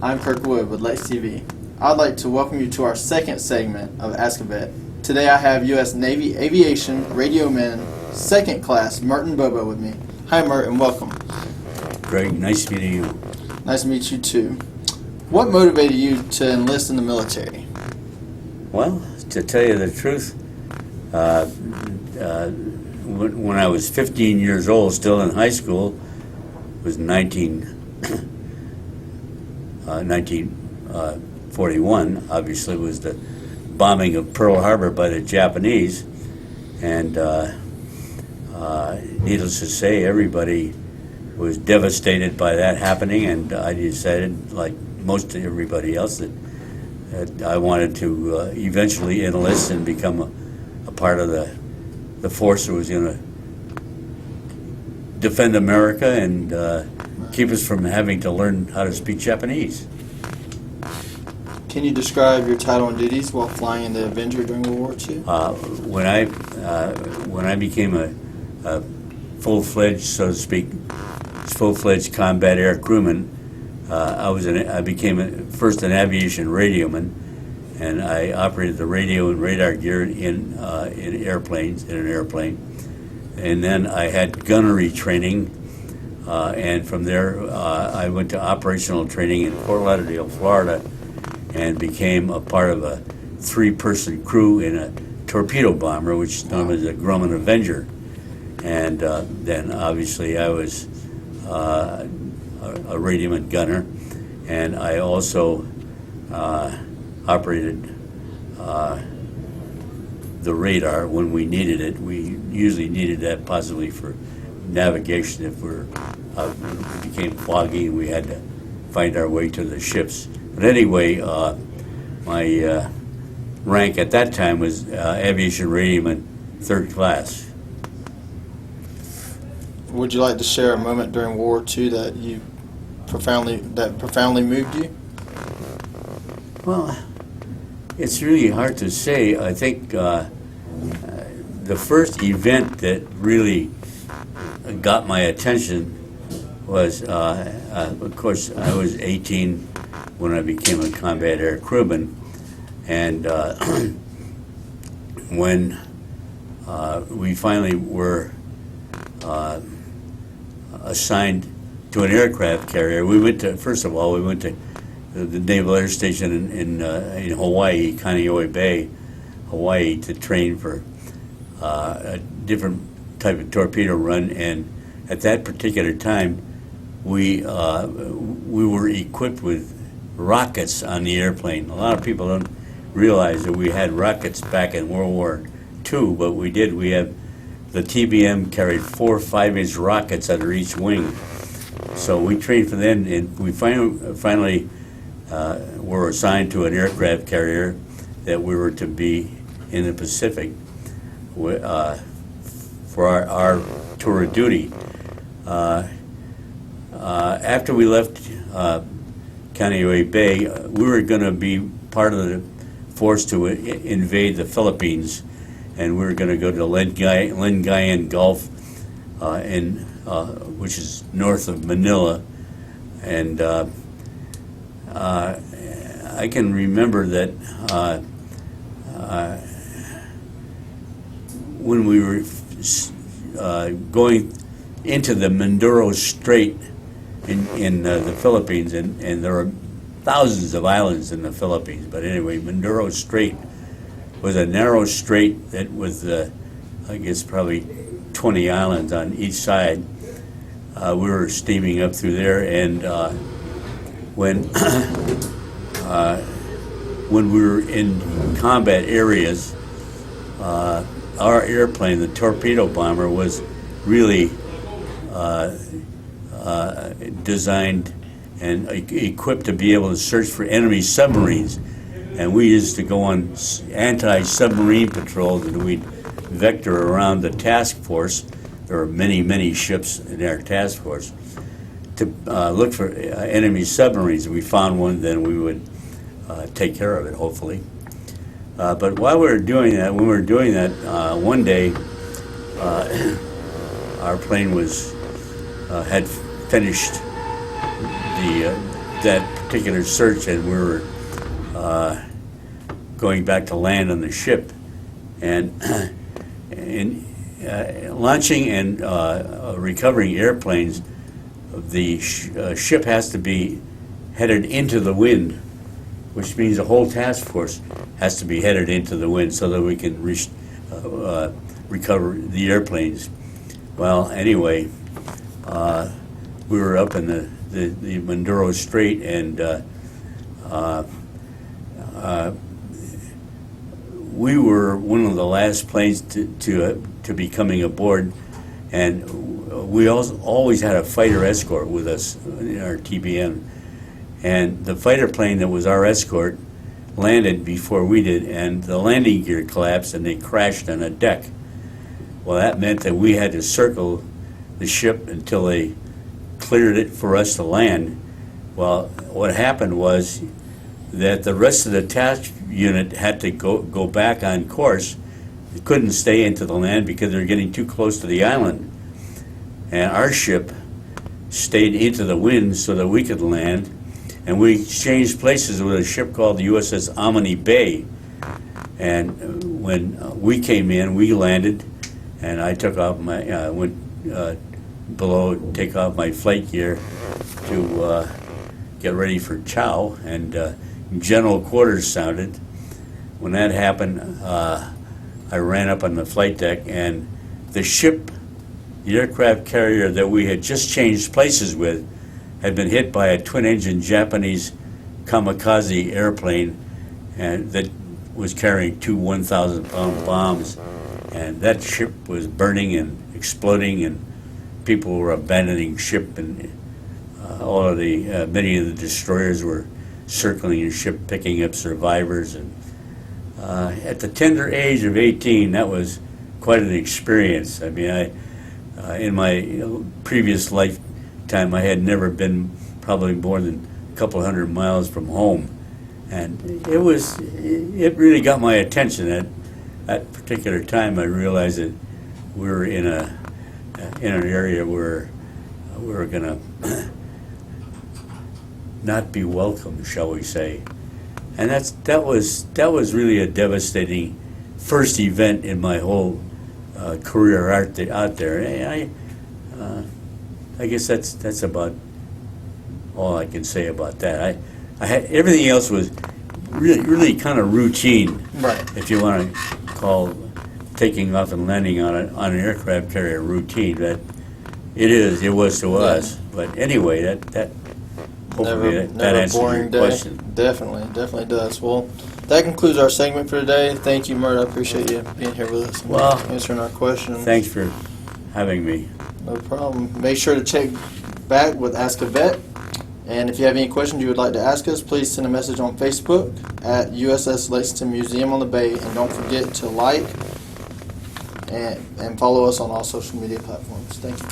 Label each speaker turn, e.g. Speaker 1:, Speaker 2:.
Speaker 1: I'm Kirkwood with Lex TV. I'd like to welcome you to our second segment of Ask a Vet. Today I have U.S. Navy Aviation Radioman Second Class Merton Bobo with me. Hi Merton, welcome.
Speaker 2: Greg, nice meeting you.
Speaker 1: Nice to meet you too. What motivated you to enlist in the military?
Speaker 2: Well, to tell you the truth, when I was 15 years old, still in high school, it was 1941, obviously, was the bombing of Pearl Harbor by the Japanese. And needless to say, everybody was devastated by that happening, and I decided, like most of everybody else, that I wanted to eventually enlist and become a part of the force that was going to defend America and keep us from having to learn how to speak Japanese.
Speaker 1: Can you describe your title and duties while flying in the Avenger during World War II?
Speaker 2: When I became a full-fledged, so to speak, full-fledged combat air crewman, I became first an aviation radioman, and I operated the radio and radar gear in an airplane, and then I had gunnery training, and from there I went to operational training in Fort Lauderdale, Florida, and became a part of a 3-person crew in a torpedo bomber, which is known as a Grumman Avenger. And then obviously I was a radioman gunner, and I also operated the radar when we needed it. We usually needed that possibly for navigation if it became foggy and we had to find our way to the ships. But anyway, my rank at that time was aviation radioman 3rd class.
Speaker 1: Would you like to share a moment during World War II that profoundly moved you?
Speaker 2: Well, it's really hard to say. I think the first event that really got my attention was, of course, I was 18 when I became a combat air crewman, and when we finally were assigned to an aircraft carrier, we went to the Naval Air Station in Hawaii, Kaneohe Bay, Hawaii, to train for a different type of torpedo run. And at that particular time, we were equipped with rockets on the airplane. A lot of people don't realize that we had rockets back in World War II, but we did. We have the TBM carried 4 5-inch rockets under each wing. So we trained for them, and we finally were assigned to an aircraft carrier that we were to be in the Pacific for our tour of duty. After we left Kaneohe Bay, we were going to be part of the force to invade the Philippines, and we were going to go to Lingayen Gulf, which is north of Manila. And I can remember that when we were going into the Mindoro Strait in the Philippines, and there are thousands of islands in the Philippines, but anyway, Mindoro Strait was a narrow strait that was, I guess, probably 20 islands on each side. We were steaming up through there, and when we were in combat areas, our airplane, the torpedo bomber, was really designed and equipped to be able to search for enemy submarines. And we used to go on anti-submarine patrols, and we'd vector around the task force. There were many, many ships in our task force to look for enemy submarines. If we found one, then we would take care of it, hopefully. But while we were doing that, one day, our plane had finished the that particular search, and we were going back to land on the ship, and in launching and recovering airplanes, the ship has to be headed into the wind, which means the whole task force has to be headed into the wind so that we can recover the airplanes. Well, anyway, we were up in the Mindoro Strait, and we were one of the last planes to be coming aboard, and we always had a fighter escort with us in our TBM. And the fighter plane that was our escort landed before we did, and the landing gear collapsed and they crashed on a deck. Well, that meant that we had to circle the ship until they cleared it for us to land. Well, what happened was that the rest of the task unit had to go back on course. They couldn't stay into the land because they were getting too close to the island. And our ship stayed into the wind so that we could land. And we exchanged places with a ship called the USS Amity Bay. And when we came in, we landed, and I took off my went below, take off my flight gear to get ready for chow, and general quarters sounded. When that happened, I ran up on the flight deck, and the ship, the aircraft carrier that we had just changed places with, had been hit by a twin-engine Japanese kamikaze airplane, and that was carrying two 1,000-pound bombs. And that ship was burning and exploding, and people were abandoning ship, and many of the destroyers were circling the ship, picking up survivors. And at the tender age of 18, that was quite an experience. I mean, in my previous lifetime, I had never been probably more than a couple hundred miles from home, and it really got my attention. At that particular time, I realized that we were in an area where we were going to not be welcome, shall we say. And that was really a devastating first event in my whole career out there. And I guess that's about all I can say about that. I had, everything else was really kind of routine,
Speaker 1: Right.
Speaker 2: if you want to call taking off and landing on an aircraft carrier routine. That it was to us. But anyway, that hopefully that answers your question.
Speaker 1: Definitely does. Well, that concludes our segment for today. Thank you, Mert. I appreciate you being here with us and answering our questions.
Speaker 2: Thanks for having me.
Speaker 1: No problem. Make sure to check back with Ask a Vet. And if you have any questions you would like to ask us, please send a message on Facebook at USS Lexington Museum on the Bay. And don't forget to like and follow us on all social media platforms. Thank you.